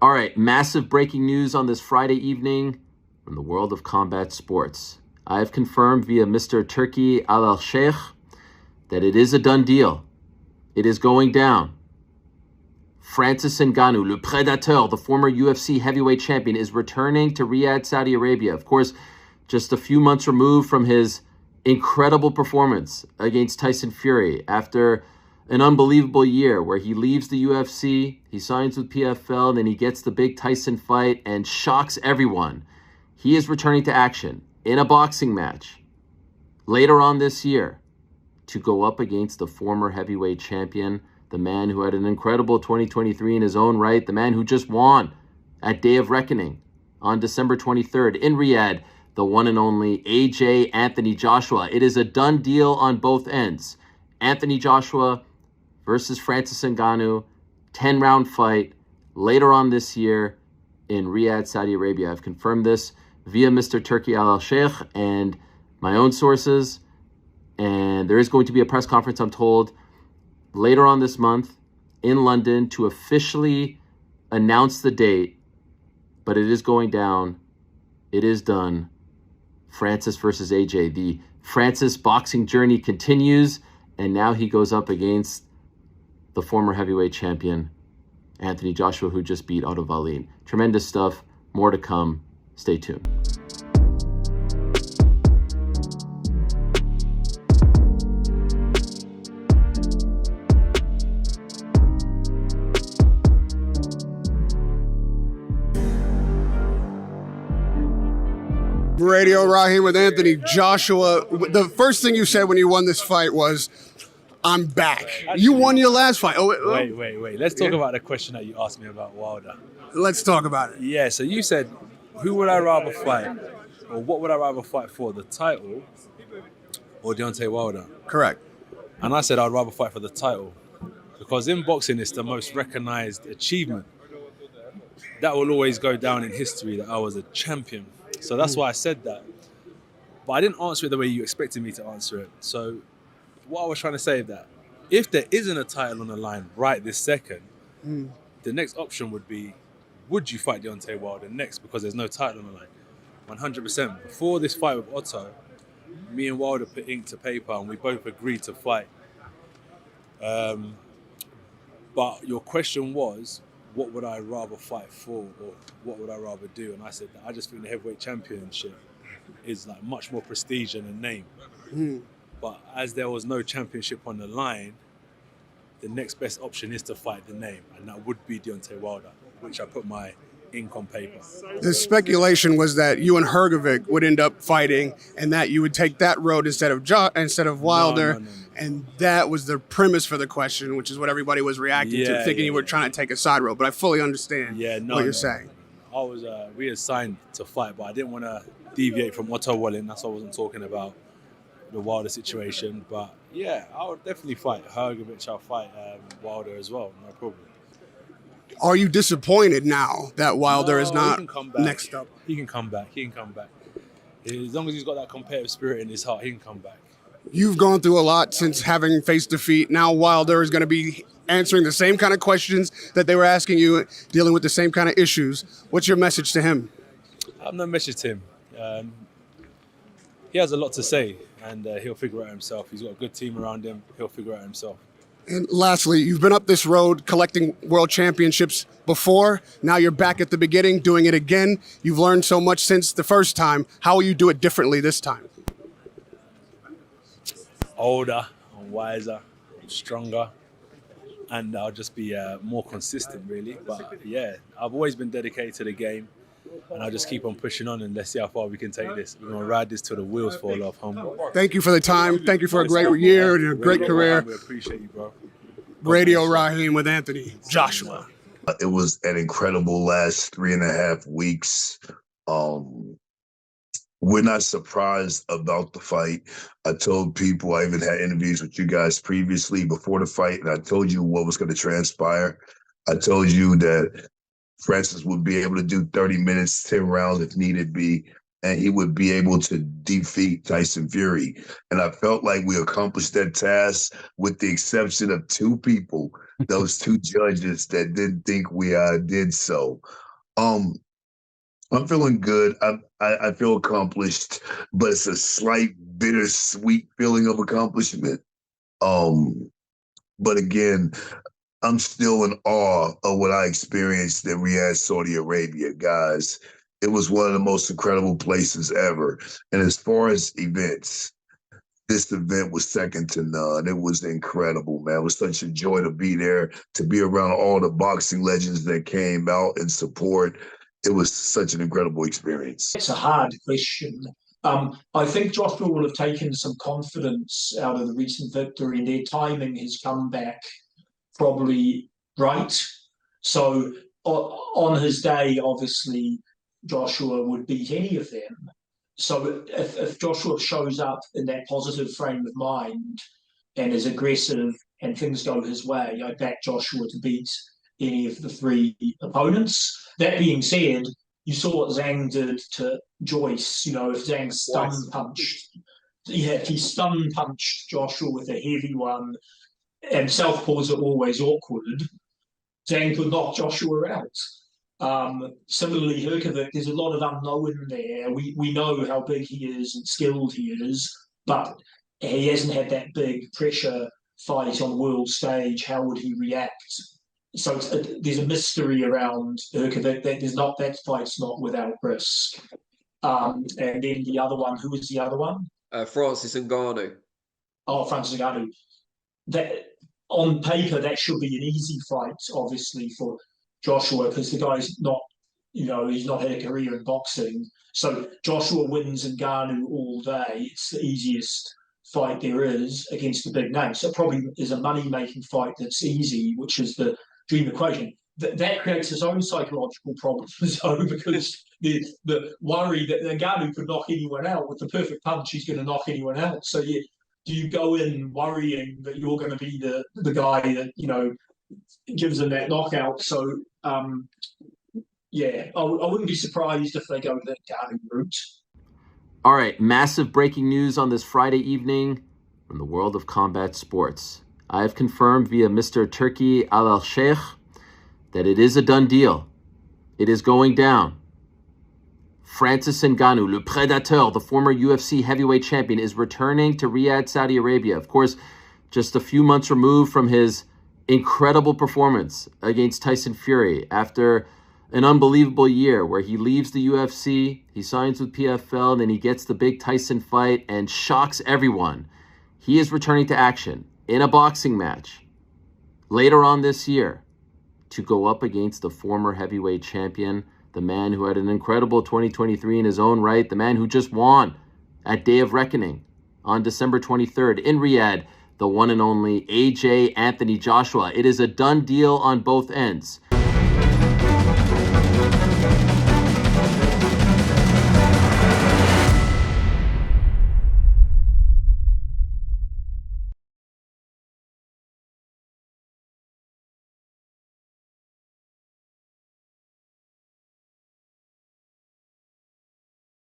All right, massive breaking news on this Friday evening from the world of combat sports. I have confirmed via Mr. Turki Al-Sheikh that it is a done deal. It is going down. Francis Ngannou, Le Predateur, the former UFC heavyweight champion, is returning to Riyadh, Saudi Arabia. Of course, just a few months removed from his incredible performance against Tyson Fury after an unbelievable year where he leaves the UFC, he signs with PFL, and then he gets the big Tyson fight and shocks everyone. He is returning to action in a boxing match later on this year to go up against the former heavyweight champion, the man who had an incredible 2023 in his own right, the man who just won at Day of Reckoning on December 23rd in Riyadh, the one and only AJ Anthony Joshua. It is a done deal on both ends. Anthony Joshua versus Francis Ngannou, 10-round fight later on this year in Riyadh, Saudi Arabia. I've confirmed this via Mr. Turki Al-Sheikh and my own sources. And there is going to be a press conference, I'm told, later on this month in London to officially announce the date. But it is going down. It is done. Francis versus AJ. The Francis boxing journey continues. And now he goes up against the former heavyweight champion, Anthony Joshua, who just beat Otto Wallin. Tremendous stuff. More to come. Stay tuned. Radio Raheem with Anthony Joshua. The first thing you said when you won this fight was, I'm back. Actually, you won your last fight. Wait. Let's talk about the question that you asked me about Wilder. Let's talk about it. Yeah, so you said, who would I rather fight? Or what would I rather fight for, the title or Deontay Wilder? Correct. And I said I'd rather fight for the title because in boxing it's the most recognized achievement. That will always go down in history that I was a champion. So that's why I said that. But I didn't answer it the way you expected me to answer it. So what I was trying to say is that if there isn't a title on the line right this second, the next option would be, would you fight Deontay Wilder next because there's no title on the line? 100%. Before this fight with Otto, me and Wilder put ink to paper and we both agreed to fight. But your question was, what would I rather fight for or what would I rather do? And I said that I just think the heavyweight championship is like much more prestige and a name. But as there was no championship on the line, the next best option is to fight the name, and that would be Deontay Wilder, which I put my ink on paper. The speculation was that you and Hrgovic would end up fighting, and that you would take that road instead of Wilder, no. And that was the premise for the question, which is what everybody was reacting to, thinking you were trying to take a side road. But I fully understand what you're saying. I was we had signed to fight, but I didn't want to deviate from Otto Wallin. That's what I wasn't talking about. The Wilder situation, but yeah, I would definitely fight Hrgovic. I'll fight Wilder as well, no problem. Are you disappointed now that Wilder is not next up? He can come back. As long as he's got that competitive spirit in his heart, he can come back. You've gone through a lot since having faced defeat. Now Wilder is going to be answering the same kind of questions that they were asking you, dealing with the same kind of issues. What's your message to him? I have no message to him. He has a lot to say. And he'll figure it out himself. He's got a good team around him. He'll figure it out himself. And lastly, you've been up this road collecting world championships before. Now you're back at the beginning, doing it again. You've learned so much since the first time. How will you do it differently this time? Older, I'm wiser, I'm stronger, and I'll just be more consistent, really. But yeah, I've always been dedicated to the game. And I'll just keep on pushing on and let's see how far we can take this. We're going to ride this till the wheels fall off, homie. Thank you for the time. Thank you for a great year and a great career. We appreciate you, bro. Radio Raheem with Anthony Joshua. It was an incredible last 3.5 weeks. We're not surprised about the fight. I told people, I even had interviews with you guys previously before the fight, and I told you what was going to transpire. I told you that Francis would be able to do 30 minutes, 10 rounds if needed be. and he would be able to defeat Tyson Fury. And I felt like we accomplished that task with the exception of two people, those two judges that didn't think we did so. Um, I'm feeling good. I feel accomplished, but it's a slight bittersweet feeling of accomplishment. But again, I'm still in awe of what I experienced in Riyadh, Saudi Arabia, guys. It was one of the most incredible places ever. And as far as events, this event was second to none. It was incredible, man. It was such a joy to be there, to be around all the boxing legends that came out and support. It was such an incredible experience. It's a hard question. I think Joshua will have taken some confidence out of the recent victory, and their timing has come back probably right. So on his day, obviously, Joshua would beat any of them. So if Joshua shows up in that positive frame of mind and is aggressive and things go his way, I back Joshua to beat any of the three opponents. That being said, you saw what Zhang did to Joyce. You know, if Zhang he stun punched Joshua with a heavy one, and southpaws are always awkward. Zhang could knock Joshua out. Similarly, Hrgovic, there's a lot of unknown there. We know how big he is and skilled he is, but he hasn't had that big pressure fight on the world stage. How would he react? So there's a mystery around Hrgovic. That fight's not without risk. And then the other one, who was the other one? Francis Ngannou. Oh, Francis Ngannou. That on paper that should be an easy fight, obviously, for Joshua, because the guy's not, he's not had a career in boxing. So Joshua wins Ngannou all day. It's the easiest fight there is against a big name. So it probably is a money-making fight that's easy, which is the dream equation. That creates its own psychological problems, though, because the worry that Ngannou could knock anyone out with the perfect punch, he's going to knock anyone out. So do you go in worrying that you're going to be the guy that gives them that knockout? So I wouldn't be surprised if they go that Ngannou route. All right, massive breaking news on this Friday evening from the world of combat sports. I have confirmed via Mr. Turki Al-Sheikh that it is a done deal. It is going down. Francis Ngannou, Le Prédateur, the former UFC heavyweight champion, is returning to Riyadh, Saudi Arabia. Of course, just a few months removed from his incredible performance against Tyson Fury after an unbelievable year where he leaves the UFC, he signs with PFL, and then he gets the big Tyson fight and shocks everyone. He is returning to action in a boxing match later on this year to go up against the former heavyweight champion, the man who had an incredible 2023 in his own right, the man who just won at Day of Reckoning on December 23rd in Riyadh, the one and only AJ Anthony Joshua. It is a done deal on both ends.